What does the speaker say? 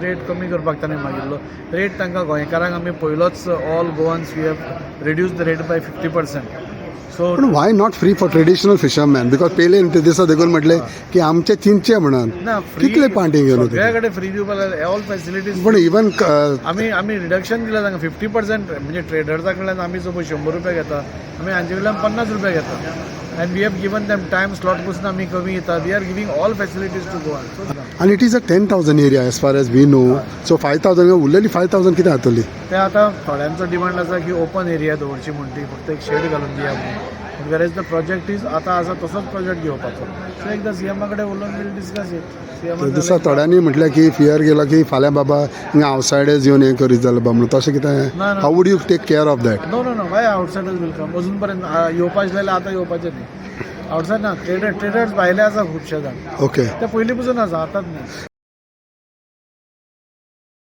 Rate कमी करपाक ताणें मागिल्लो. रेट तांकां गोंयकारांक आमी पयलोच all Goans we have reduce the rate by 50%. So पण why not free for traditional fisherman because पयले दिसा देखून म्हटले की आमचे चिंचे म्हणून ना फ्री कितले पांटी घेवन होते सगळ्या कडेन फ्री दिवपाक लागले ऑल फॅसिलिटीज. पण इवन आमी रिडक्शन दिला तांकां 50%. म्हणजे ट्रेडर्सा कडल्यान आमी सपोज 100 रुपया घेता, आमी हांचे कडल्यान 50 रुपया घेता. And we have given them time slot पसून आमी कमी घेता. We are giving all facilities to Goa. आणि it is a 10,000 area as far as we know. So 5,000 उरलेली 5,000 कितें जातली? ते आतां थोड्यांचो डिमांड आसा की ओपन एरिया दवरची म्हणटी, फक्त एक शेड घालून दिया म्हणून. वेरेज द प्रोजेक्ट इज आतां आसा तसोच प्रोजेक्ट घेवपाचो. सो एकदां सीएमा कडेन उलोवन वील डिस्कस इट. दिसा थोड्यांनी म्हटलें की फियर गेलो की फाल्यां बाबा हिंगा आवटसायडर्स येवन हें करीत जाल्यार बाबा म्हणून तशें कितें? ना. How would you take care of that? No no no why outsiders will come. अजून पर्यंत येवपाचें जाल्यार आतां येवपाचें न्ही. आवटसायड ना. ट्रेडर्स भायले आसा खुबशे जाण. ओके. ते पयलीं पसून आसा, आतांच न्ही.